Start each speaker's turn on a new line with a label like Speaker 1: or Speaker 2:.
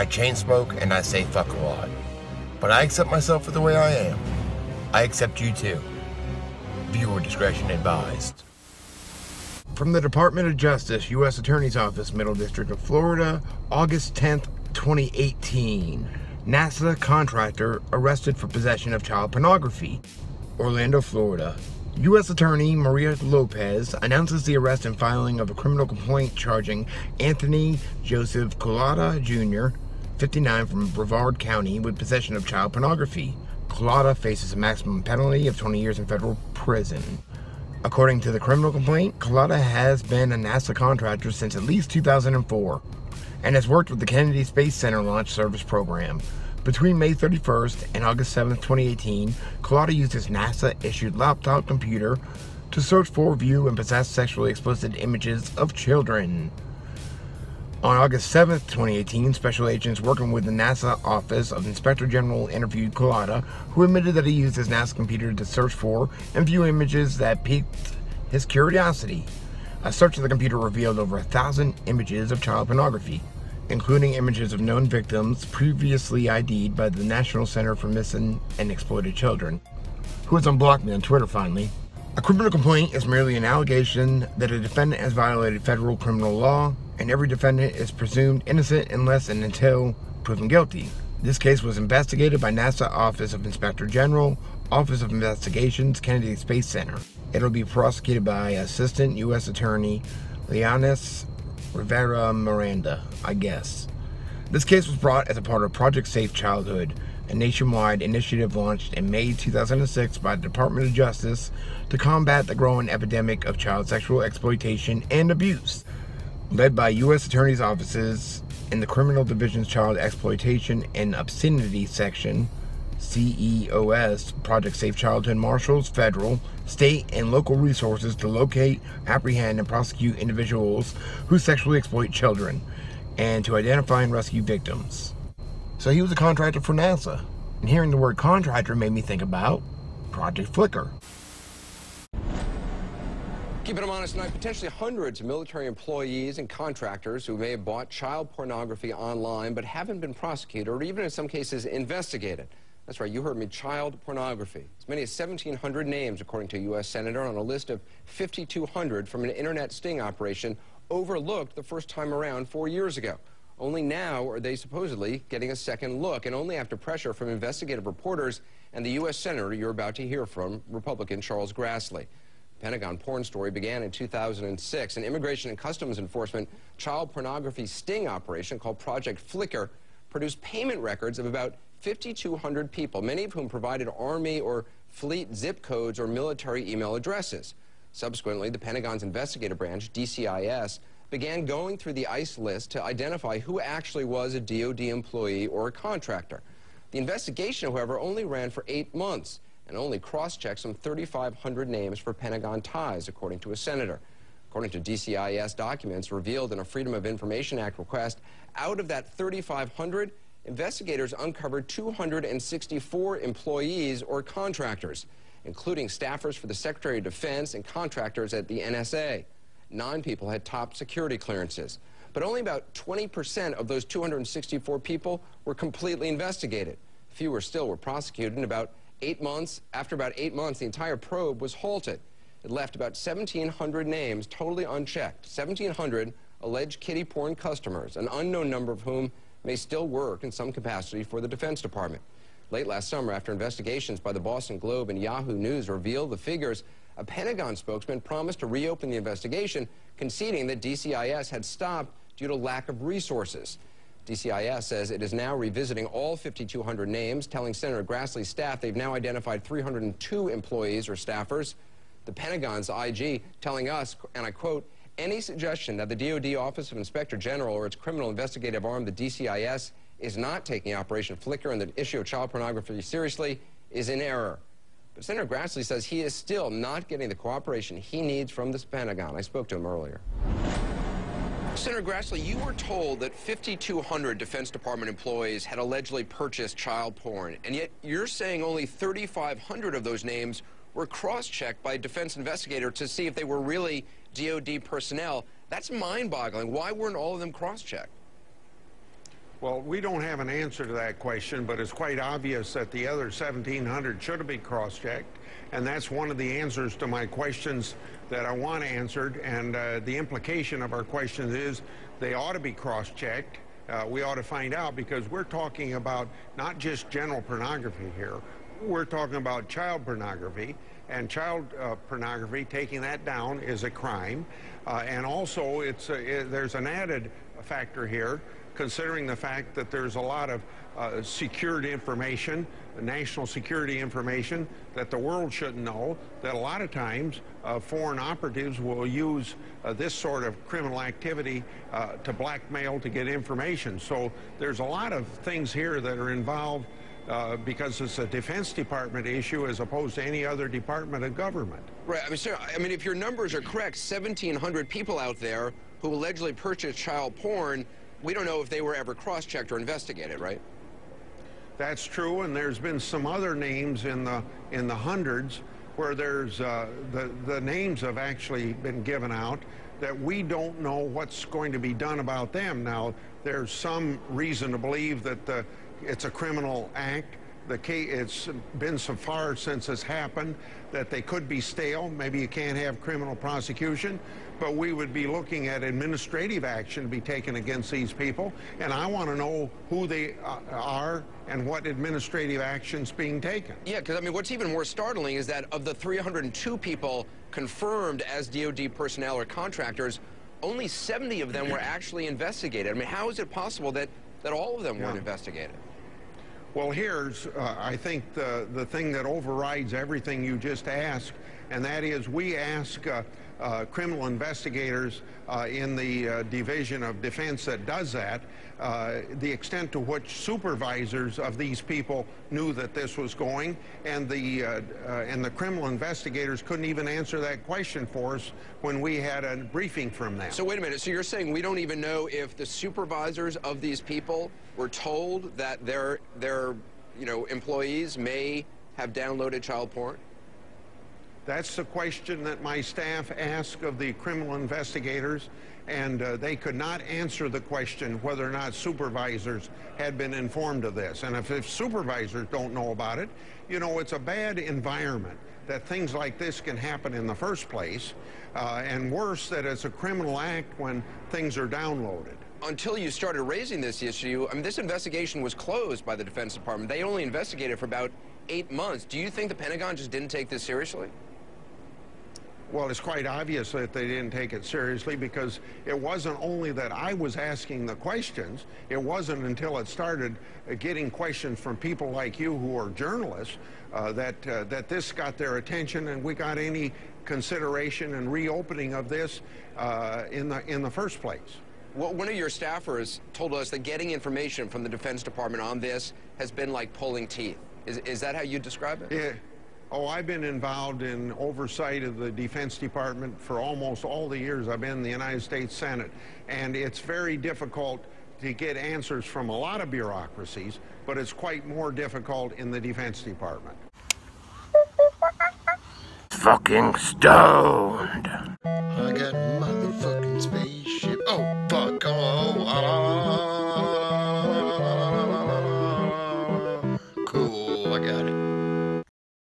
Speaker 1: I chain smoke and I say fuck a lot. But I accept myself for the way I am. I accept you too. Viewer discretion advised. From the Department of Justice, U.S. Attorney's Office, Middle District of Florida, August 10th, 2018. NASA contractor arrested for possession of child pornography. Orlando, Florida. U.S. Attorney Maria Lopez announces the arrest and filing of a criminal complaint charging Anthony Joseph Culotta Jr., 59, from Brevard County, with possession of child pornography. Culotta faces a maximum penalty of 20 years in federal prison. According to the criminal complaint, Culotta has been a NASA contractor since at least 2004 and has worked with the Kennedy Space Center Launch Service Program. Between May 31st and August 7th, 2018, Culotta used his NASA-issued laptop computer to search for, view, and possess sexually explicit images of children. On August 7th, 2018, special agents working with the NASA Office of Inspector General interviewed Culotta, who admitted that he used his NASA computer to search for and view images that piqued his curiosity. A search of the computer revealed over 1,000 images of child pornography, including images of known victims previously ID'd by the National Center for Missing and Exploited Children, who has unblocked me on Twitter finally. A criminal complaint is merely an allegation that a defendant has violated federal criminal law, and every defendant is presumed innocent unless and until proven guilty. This case was investigated by NASA Office of Inspector General, Office of Investigations, Kennedy Space Center. It'll be prosecuted by Assistant U.S. Attorney Leonis Rivera Miranda, I guess. This case was brought as a part of Project Safe Childhood, a nationwide initiative launched in May 2006 by the Department of Justice to combat the growing epidemic of child sexual exploitation and abuse. Led by U.S. Attorney's offices in the Criminal Division's Child Exploitation and Obscenity Section, CEOS, Project Safe Childhood marshals federal, state, and local resources to locate, apprehend, and prosecute individuals who sexually exploit children, and to identify and rescue victims. So he was a contractor for NASA, and hearing the word contractor made me think about Project Flicker.
Speaker 2: Keeping them honest tonight, potentially hundreds of military employees and contractors who may have bought child pornography online but haven't been prosecuted or even in some cases investigated. That's right, you heard me, child pornography. As many as 1,700 names, according to a U.S. Senator, on a list of 5,200 from an internet sting operation overlooked the first time around 4 years ago. Only now are they supposedly getting a second look, and only after pressure from investigative reporters and the U.S. Senator you're about to hear from, Republican Charles Grassley. The Pentagon porn story began in 2006. An Immigration and Customs Enforcement child pornography sting operation called Project Flicker produced payment records of about 5,200 people, many of whom provided Army or Fleet zip codes or military email addresses. Subsequently, the Pentagon's investigative branch, DCIS, began going through the ICE list to identify who actually was a DoD employee or a contractor. The investigation, however, only ran for 8 months and only cross-checked some 3,500 names for Pentagon ties, according to a senator. According to DCIS documents revealed in a Freedom of Information Act request, out of that 3,500, investigators uncovered 264 employees or contractors, including staffers for the Secretary of Defense and contractors at the NSA. 9 people had top security clearances, but only about 20% of those 264 people were completely investigated. Fewer still were prosecuted, and after about 8 months, the entire probe was halted. It left about 1,700 names totally unchecked, 1,700 alleged kiddie porn customers, an unknown number of whom may still work in some capacity for the Defense Department. Late last summer, after investigations by the Boston Globe and Yahoo News revealed the figures, a Pentagon spokesman promised to reopen the investigation, conceding that DCIS had stopped due to lack of resources. DCIS says it is now revisiting all 5,200 names, telling Senator Grassley's staff they've now identified 302 employees or staffers. The Pentagon's IG telling us, and I quote, "Any suggestion that the DoD Office of Inspector General or its criminal investigative arm, the DCIS, is not taking Operation Flicker and the issue of child pornography seriously is in error." But Senator Grassley says he is still not getting the cooperation he needs from the Pentagon. I spoke to him earlier. Senator Grassley, you were told that 5,200 Defense Department employees had allegedly purchased child porn, and yet you're saying only 3,500 of those names were cross-checked by a defense investigator to see if they were really DoD personnel. That's mind-boggling. Why weren't all of them cross-checked?
Speaker 3: Well, we don't have an answer to that question, but it's quite obvious that the other 1,700 should have been cross-checked, and that's one of the answers to my questions that I want answered, and the implication of our questions is they ought to be cross-checked. We ought to find out, because we're talking about not just general pornography here. We're talking about child pornography, and child pornography, taking that down, is a crime. And also, there's an added factor here, considering the fact that there's a lot of secured information, national security information, that the world shouldn't know, that a lot of times foreign operatives will use this sort of criminal activity to blackmail to get information. So there's a lot of things here that are involved because it's a Defense Department issue as opposed to any other department of government.
Speaker 2: Right. I mean, sir, if your numbers are correct, 1,700 people out there who allegedly purchased child porn, we don't know if they were ever cross-checked or investigated, right?
Speaker 3: That's true, and there's been some other names in the hundreds where there's the names have actually been given out that we don't know what's going to be done about them. Now, there's some reason to believe that it's a criminal act. It's been so far since it's happened that they could be stale. Maybe you can't have criminal prosecution, but we would be looking at administrative action to be taken against these people. And I want to know who they are and what administrative action's being taken.
Speaker 2: Yeah, because what's even more startling is that of the 302 people confirmed as DoD personnel or contractors, only 70 of them were actually investigated. How is it possible that all of them weren't investigated?
Speaker 3: Well, here's, I think, the thing that overrides everything you just asked, and that is we ask criminal investigators in the Division of Defense that does that, the extent to which supervisors of these people knew that this was going, and the criminal investigators couldn't even answer that question for us when we had a briefing from them.
Speaker 2: So wait a minute, so you're saying we don't even know if the supervisors of these people were told that their employees may have downloaded child porn?
Speaker 3: That's the question that my staff asked of the criminal investigators, and they could not answer the question whether or not supervisors had been informed of this. And if supervisors don't know about it, it's a bad environment that things like this can happen in the first place, and worse, that it's a criminal act when things are downloaded.
Speaker 2: Until you started raising this issue, this investigation was closed by the Defense Department. They only investigated for about 8 months. Do you think the Pentagon just didn't take this seriously?
Speaker 3: Well, it's quite obvious that they didn't take it seriously, because it wasn't only that I was asking the questions. It wasn't until it started getting questions from people like you who are journalists that this got their attention, and we got any consideration and reopening of this in the first place.
Speaker 2: Well, one of your staffers told us that getting information from the Defense Department on this has been like pulling teeth. Is that how you describe it?
Speaker 3: Yeah. Oh, I've been involved in oversight of the Defense Department for almost all the years I've been in the United States Senate, and it's very difficult to get answers from a lot of bureaucracies, but it's quite more difficult in the Defense Department.
Speaker 1: Fucking stoned.
Speaker 4: I got a motherfucking spaceship. Oh, fuck. Cool, I got it.